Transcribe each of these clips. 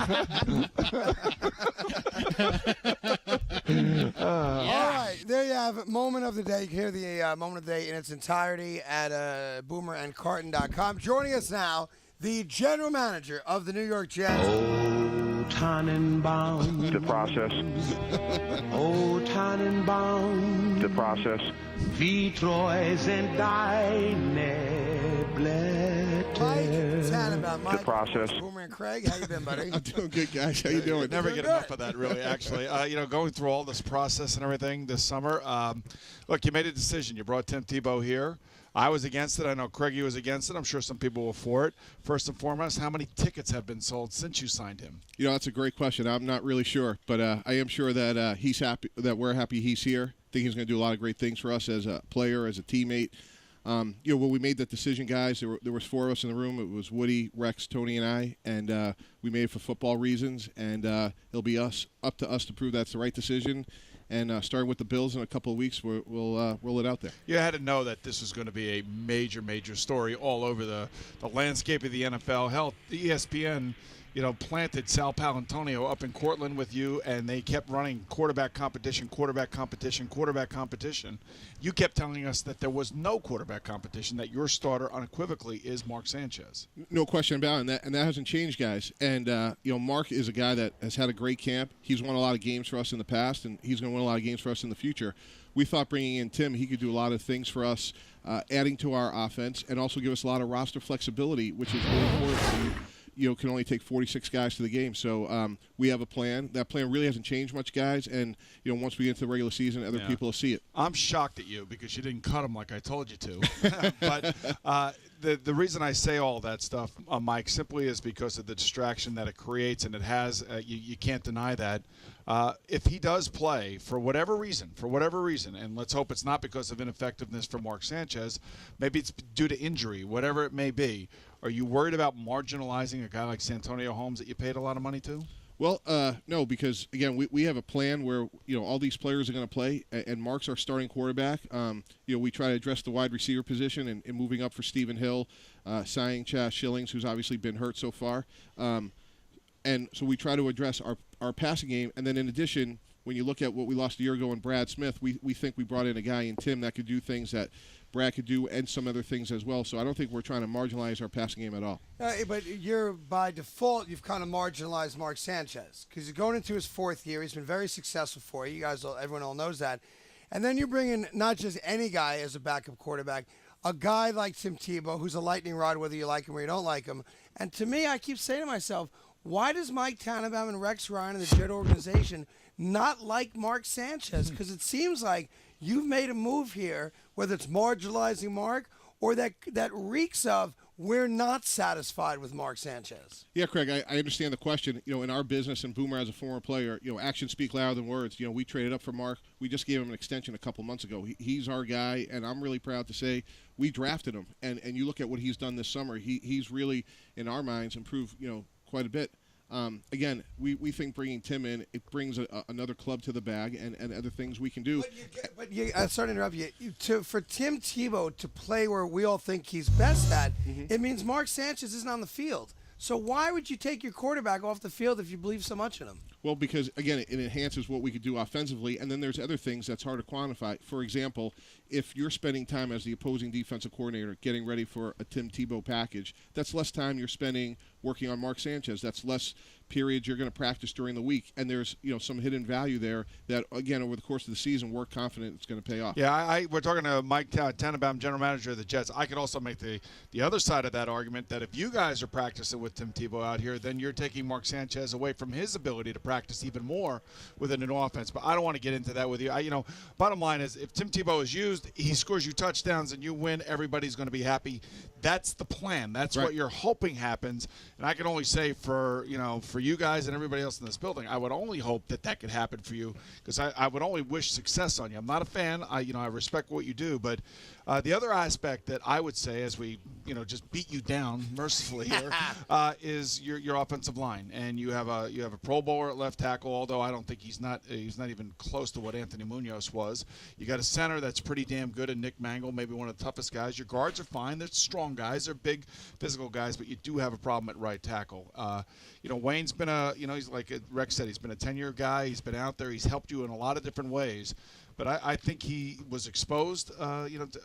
All right, there you have it. Moment of the day. You can hear the moment of the day in its entirety at boomerandcarton.com. Joining us now, the general manager of the New York Jets. Oh, Tannenbaum. The process. Oh, Tannenbaum. The process. Wie treu sind deine Blätter. Mike Tannenbaum. Mike, The process. Boomer and Craig, how you been, buddy? I'm doing good, guys. How you doing? Never Doing get good. enough of that, really, actually. Going through all this process and everything this summer, look, you made a decision. You brought Tim Tebow here. I was against it. I know Craigie was against it. I'm sure some people were for it. First and foremost, how many tickets have been sold since you signed him? You know, that's a great question. I'm not really sure, but I am sure that he's happy, that we're happy he's here. I think he's going to do a lot of great things for us as a player, as a teammate. When we made that decision, guys, there was 4 of us in the room. It was Woody, Rex, Tony, and I, and we made it for football reasons. And it'll be up to us to prove that's the right decision. And starting with the Bills in a couple of weeks, we'll roll it out there. You had to know that this was going to be a major, major story all over the landscape of the NFL. Hell, the ESPN, planted Sal Palantonio up in Cortland with you, and they kept running quarterback competition. You kept telling us that there was no quarterback competition, that your starter unequivocally is Mark Sanchez. No question about it, and that hasn't changed, guys. And, Mark is a guy that has had a great camp. He's won a lot of games for us in the past, and he's going to win a lot of games for us in the future. We thought bringing in Tim, he could do a lot of things for us, adding to our offense, and also give us a lot of roster flexibility, which is really important. Can only take 46 guys to the game. So we have a plan. That plan really hasn't changed much, guys. And, once we get into the regular season, other people will see it. I'm shocked at you because you didn't cut him like I told you to. But the reason I say all that stuff, Mike, simply is because of the distraction that it creates, and it has. You can't deny that. If he does play for whatever reason, and let's hope it's not because of ineffectiveness for Mark Sanchez, maybe it's due to injury, whatever it may be, are you worried about marginalizing a guy like Santonio Holmes that you paid a lot of money to? Well, no, because, again, we have a plan where, all these players are going to play, and Mark's our starting quarterback. We try to address the wide receiver position and moving up for Stephen Hill, signing Chas Shillings, who's obviously been hurt so far. And so we try to address our passing game. And then in addition, when you look at what we lost a year ago in Brad Smith, we think we brought in a guy in Tim that could do things that Brad could do and some other things as well. So I don't think we're trying to marginalize our passing game at all. But by default, you've kind of marginalized Mark Sanchez because he's going into his 4th year. He's been very successful for you. Everyone all knows that. And then you bring in not just any guy as a backup quarterback, a guy like Tim Tebow, who's a lightning rod, whether you like him or you don't like him. And to me, I keep saying to myself, why does Mike Tannenbaum and Rex Ryan and the Jet organization not like Mark Sanchez? Because it seems like you've made a move here, whether it's marginalizing Mark or that reeks of we're not satisfied with Mark Sanchez. Yeah, Craig, I understand the question. In our business, and Boomer as a former player, actions speak louder than words. We traded up for Mark. We just gave him an extension a couple months ago. He's our guy, and I'm really proud to say we drafted him. And you look at what he's done this summer, he's really, in our minds, improved, quite a bit. Again, we think bringing Tim in, it brings another club to the bag and other things we can do. I'm sorry to interrupt you. For Tim Tebow to play where we all think he's best at, it means Mark Sanchez isn't on the field. So why would you take your quarterback off the field if you believe so much in him? Well, because, again, it enhances what we could do offensively, and then there's other things that's hard to quantify. For example, if you're spending time as the opposing defensive coordinator getting ready for a Tim Tebow package, that's less time you're spending working on Mark Sanchez. That's less periods you're going to practice during the week, and there's some hidden value there that, again, over the course of the season, we're confident it's going to pay off. Yeah, we're talking to Mike Tannenbaum, general manager of the Jets. I could also make the other side of that argument that if you guys are practicing with Tim Tebow out here, then you're taking Mark Sanchez away from his ability to practice even more within an offense. But I don't want to get into that with you. Bottom line is, if Tim Tebow is used, he scores you touchdowns and you win, everybody's going to be happy. That's the plan. That's right. What you're hoping happens. And I can only say for you guys and everybody else in this building, I would only hope that could happen for you, because I would only wish success on you. I'm not a fan. I respect what you do, but the other aspect that I would say, as we just beat you down mercifully here, is your offensive line. And you have a Pro Bowler at left tackle, although I don't think he's not even close to what Anthony Munoz was. You got a center that's pretty damn good in Nick Mangle, maybe one of the toughest guys. Your guards are fine. They're strong guys. They're big physical guys, but you do have a problem at right tackle. Wayne Wayne's been he's like Rex said, he's been a 10-year guy. He's been out there. He's helped you in a lot of different ways. But I think he was exposed,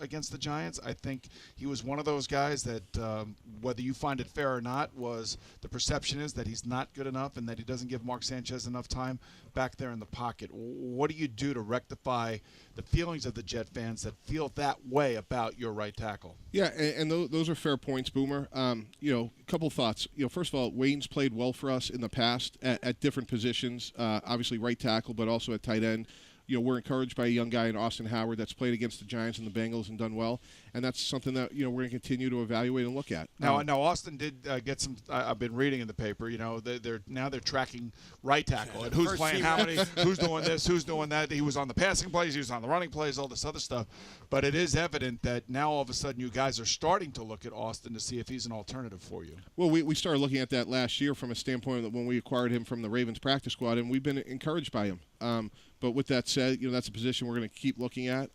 against the Giants. I think he was one of those guys that, whether you find it fair or not, was the perception is that he's not good enough and that he doesn't give Mark Sanchez enough time back there in the pocket. What do you do to rectify the feelings of the Jet fans that feel that way about your right tackle? Yeah, and those are fair points, Boomer. A couple thoughts. First of all, Wayne's played well for us in the past at different positions, obviously right tackle, but also at tight end. We're encouraged by a young guy in Austin Howard that's played against the Giants and the Bengals and done well, and that's something that we're going to continue to evaluate and look at. Now Austin did get some. I've been reading in the paper. They're tracking right tackle and who's playing how many, who's doing this, who's doing that. He was on the passing plays, he was on the running plays, all this other stuff. But it is evident that now all of a sudden you guys are starting to look at Austin to see if he's an alternative for you. Well, we started looking at that last year from a standpoint that when we acquired him from the Ravens practice squad, and we've been encouraged by him. But with that said, that's a position we're going to keep looking at.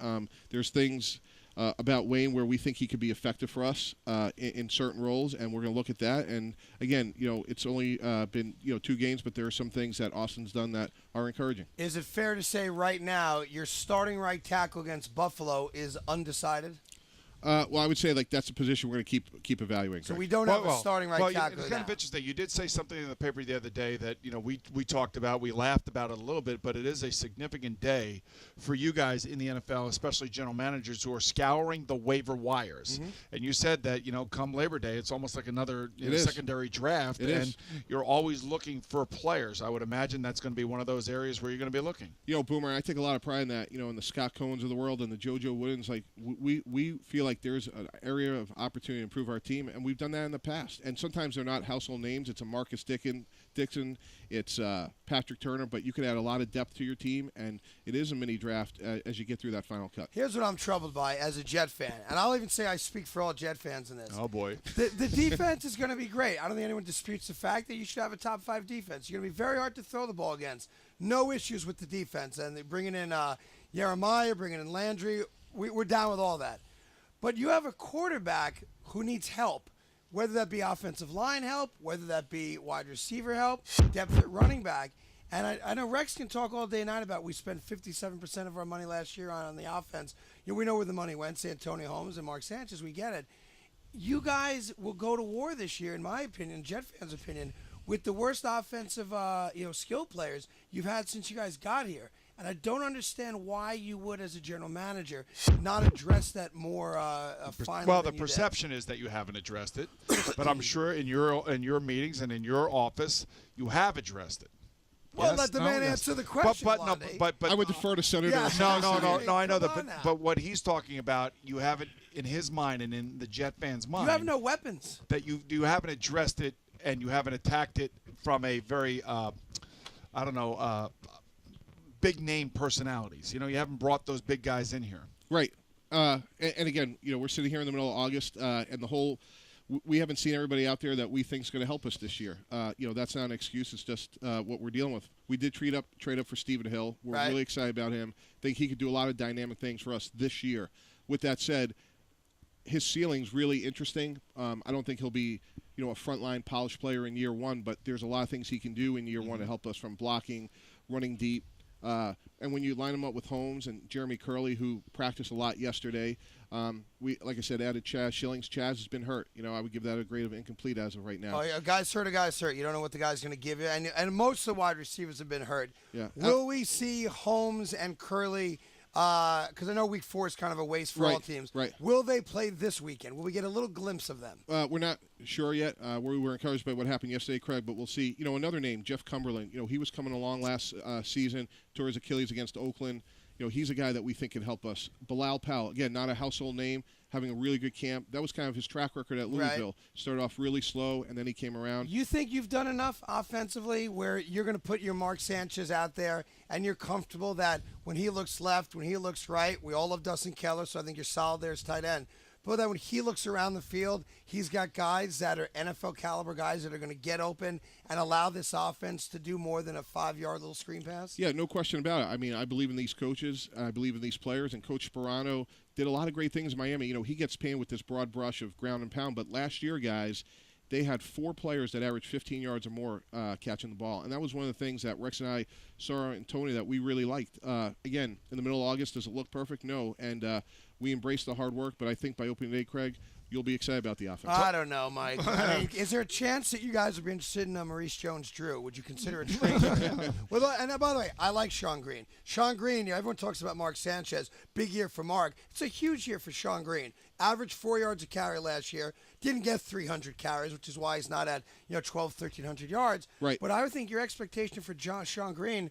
There's things about Wayne where we think he could be effective for us in certain roles, and we're going to look at that. And again, it's only been 2 games, but there are some things that Austin's done that are encouraging. Is it fair to say right now your starting right tackle against Buffalo is undecided? Well, I would say that's a position we're going to keep evaluating. So we don't have a starting right tackle. It's kind of interesting. You did say something in the paper the other day that we talked about. We laughed about it a little bit, but it is a significant day for you guys in the NFL, especially general managers who are scouring the waiver wires. Mm-hmm. And you said that come Labor Day, it's almost like another secondary draft, and you're always looking for players. I would imagine that's going to be one of those areas where you're going to be looking. Boomer, I take a lot of pride in that. In the Scott Cohens of the world and the JoJo Woodens, we feel like there's an area of opportunity to improve our team, and we've done that in the past. And sometimes they're not household names. It's a Marcus Dixon, it's Patrick Turner, but you could add a lot of depth to your team, and it is a mini draft as you get through that final cut. Here's what I'm troubled by as a Jet fan, and I'll even say I speak for all Jet fans in this. Oh, boy. The defense is going to be great. I don't think anyone disputes the fact that you should have a top 5 defense. You're going to be very hard to throw the ball against. No issues with the defense. And they're bringing in Jeremiah, bringing in Landry. We're down with all that. But you have a quarterback who needs help, whether that be offensive line help, whether that be wide receiver help, depth at running back. And I know Rex can talk all day and night about we spent 57% of our money last year on the offense. We know where the money went, Santonio Holmes and Mark Sanchez. We get it. You guys will go to war this year, in my opinion, Jet fans' opinion, with the worst offensive skill players you've had since you guys got here. And I don't understand why you would, as a general manager, not address that more finally. Well, the perception is that you haven't addressed it, but I'm sure in your meetings and in your office, you have addressed it. Well, yes? let the man answer the question. But I would defer to Senator. Yeah. No, I know that. But what he's talking about, you haven't in his mind and in the Jet fans' mind. You have no weapons. That you haven't addressed it and you haven't attacked it from a very, big name personalities. You haven't brought those big guys in here. Right. And again, we're sitting here in the middle of August, and we haven't seen everybody out there that we think is going to help us this year. That's not an excuse. It's just what we're dealing with. We did trade up for Stephen Hill. We're really excited about him. Think he could do a lot of dynamic things for us this year. With that said, his ceiling's really interesting. I don't think he'll be, a frontline polished player in year one, but there's a lot of things he can do in year one to help us from blocking, running deep. And when you line him up with Holmes and Jeremy Curley, who practiced a lot yesterday, we, like I said, added Chaz Schillings. Chaz has been hurt. I would give that a grade of incomplete as of right now. Oh, yeah, a guy's hurt. You don't know what the guy's going to give you. And most of the wide receivers have been hurt. Yeah. Will we see Holmes and Curley? Because I know week 4 is kind of a waste for all teams. Right. Will they play this weekend? Will we get a little glimpse of them? We're not sure yet. We were encouraged by what happened yesterday, Craig, but we'll see. Another name, Jeff Cumberland. He was coming along last season, tore his Achilles against Oakland. He's a guy that we think can help us. Bilal Powell, again, not a household name, having a really good camp. That was kind of his track record at Louisville. Right. Started off really slow, and then he came around. You think you've done enough offensively where you're going to put your Mark Sanchez out there, and you're comfortable that when he looks left, when he looks right, we all love Dustin Keller, so I think you're solid there as tight end. But then when he looks around the field, he's got guys that are NFL caliber guys that are going to get open and allow this offense to do more than a 5-yard little screen pass? Yeah, no question about it. I mean, I believe in these coaches. I believe in these players. And Coach Sperano did a lot of great things in Miami. He gets painted with this broad brush of ground and pound. But last year, guys, they had 4 players that averaged 15 yards or more catching the ball. And that was one of the things that Rex and I saw in Tony that we really liked. Again, in the middle of August, does it look perfect? No. And we embraced the hard work, but I think by opening day, Craig, you'll be excited about the offense. I don't know, Mike. I mean, is there a chance that you guys would be interested in Maurice Jones-Drew? Would you consider a trade for him? Well, and by the way, I like Sean Green. Sean Green, everyone talks about Mark Sanchez. Big year for Mark. It's a huge year for Sean Green. Averaged 4 yards a carry last year. Didn't get 300 carries, which is why he's not at 1,300 yards. Right. But I would think your expectation for Sean Green,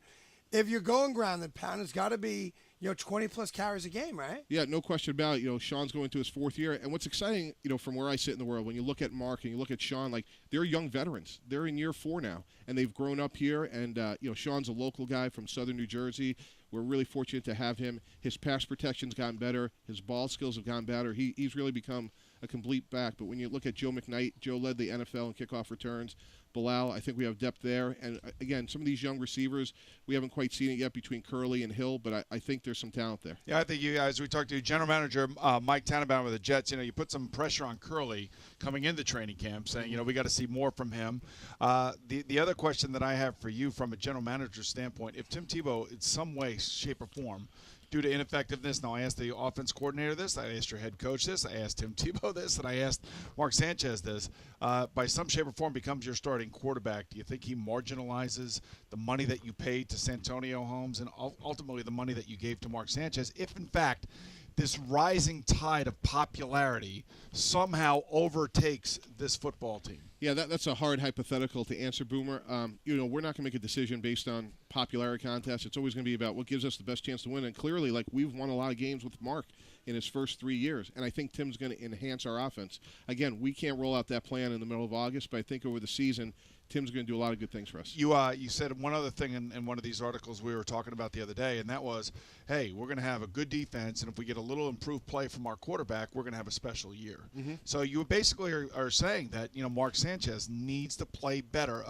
if you're going ground and pound, has got to be 20-plus carries a game, right? Yeah, no question about it. Sean's going to his 4th year. And what's exciting, from where I sit in the world, when you look at Mark and you look at Sean, like, they're young veterans. They're in year 4 now, and they've grown up here. And, Sean's a local guy from southern New Jersey. We're really fortunate to have him. His pass protection's gotten better. His ball skills have gotten better. He's really become a complete back. But when you look at Joe McKnight, Joe led the NFL in kickoff returns. Bilal, I think we have depth there. And, again, some of these young receivers, we haven't quite seen it yet between Curley and Hill, but I think there's some talent there. Yeah, I think you guys, we talked to General Manager Mike Tannenbaum with the Jets. You put some pressure on Curley coming into training camp, saying, we got to see more from him. The other question that I have for you from a general manager standpoint, if Tim Tebow, in some way, shape, or form, due to ineffectiveness. Now, I asked the offense coordinator this. I asked your head coach this. I asked Tim Tebow this. And I asked Mark Sanchez this. By some shape or form becomes your starting quarterback. Do you think he marginalizes the money that you paid to Santonio Holmes and ultimately the money that you gave to Mark Sanchez if, in fact, this rising tide of popularity somehow overtakes this football team? Yeah, that's a hard hypothetical to answer, Boomer. We're not going to make a decision based on popularity contests. It's always going to be about what gives us the best chance to win. And clearly, we've won a lot of games with Mark in his first 3 years. And I think Tim's going to enhance our offense. Again, we can't roll out that plan in the middle of August, but I think over the season, Tim's going to do a lot of good things for us. You said one other thing in one of these articles we were talking about the other day, and that was, hey, we're going to have a good defense, and if we get a little improved play from our quarterback, we're going to have a special year. Mm-hmm. So you basically are saying that Mark Sanchez needs to play better.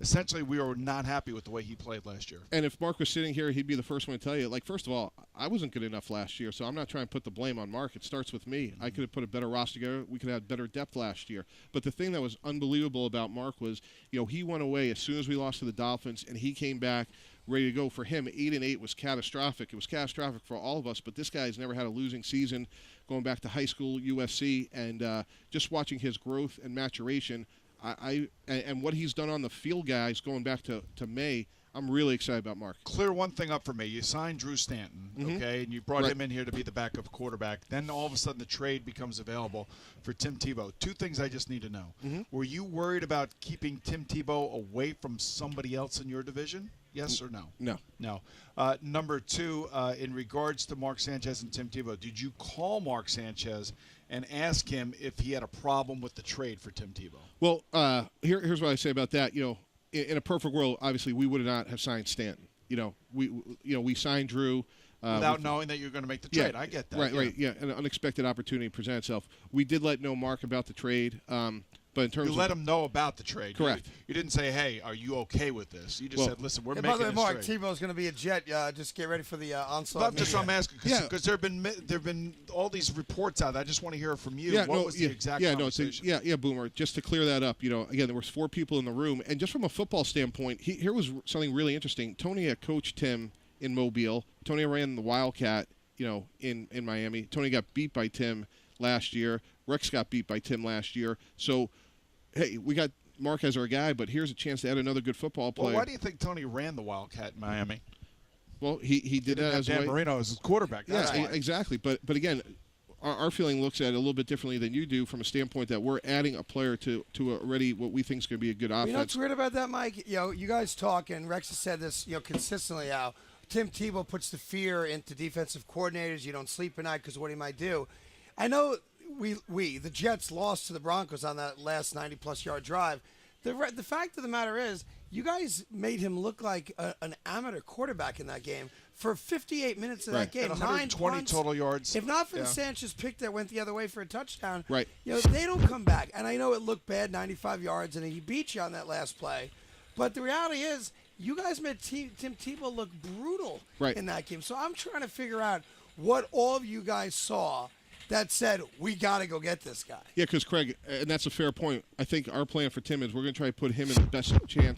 Essentially, we were not happy with the way he played last year. And if Mark was sitting here, he'd be the first one to tell you, first of all, I wasn't good enough last year, so I'm not trying to put the blame on Mark. It starts with me. Mm-hmm. I could have put a better roster together. We could have had better depth last year. But the thing that was unbelievable about Mark was, he went away as soon as we lost to the Dolphins, and he came back ready to go. For him, 8-8 was catastrophic. It was catastrophic for all of us, but this guy's never had a losing season going back to high school, USC, and just watching his growth and maturation, and what he's done on the field, guys, going back to May, I'm really excited about Mark. Clear one thing up for me. You signed Drew Stanton, okay, and you brought him in here to be the backup quarterback. Then all of a sudden the trade becomes available for Tim Tebow. 2 things I just need to know. Mm-hmm. Were you worried about keeping Tim Tebow away from somebody else in your division? Yes or no? No. No. Number 2, in regards to Mark Sanchez and Tim Tebow, did you call Mark Sanchez and ask him if he had a problem with the trade for Tim Tebow? Well, here's what I say about that. In a perfect world, obviously, we would not have signed Stanton. We signed Drew. Without knowing that you're going to make the trade. I get that. Right. An unexpected opportunity presented itself. We did let know Mark about the trade. But in terms you let him know about the trade. Correct. You didn't say, hey, are you okay with this? You just said, listen, we're making by the way, this Mark, trade. Tebow's going to be a Jet. Just get ready for the onslaught. That's just what I'm asking, because there have been all these reports out. I just want to hear from you. What was the exact conversation? Boomer. Just to clear that up, again, there was 4 people in the room, and just from a football standpoint, here was something really interesting. Tony had coached Tim in Mobile. Tony ran the Wildcat, in Miami. Tony got beat by Tim last year. Rex got beat by Tim last year. So, hey, we got Mark as our guy, but here's a chance to add another good football player. Well, why do you think Tony ran the Wildcat in Miami? Well, he did that as Dan Marino as his quarterback. That's why. Exactly. But again, our feeling looks at it a little bit differently than you do from a standpoint that we're adding a player to already what we think is going to be a good offense. You know what's weird about that, Mike? You guys talk, and Rex has said this, consistently, how Tim Tebow puts the fear into defensive coordinators. You don't sleep at night because of what he might do. I know the Jets lost to the Broncos on that last 90-plus yard drive. The fact of the matter is, you guys made him look like an amateur quarterback in that game for 58 minutes of that game. 120 total yards. If not for the Sanchez pick that went the other way for a touchdown, right. They don't come back. And I know it looked bad, 95 yards, and he beat you on that last play. But the reality is, you guys made Tim Tebow look brutal in that game. So I'm trying to figure out what all of you guys saw that said, we got to go get this guy. Yeah, because Craig, and that's a fair point. I think our plan for Tim is we're going to try to put him in the best chance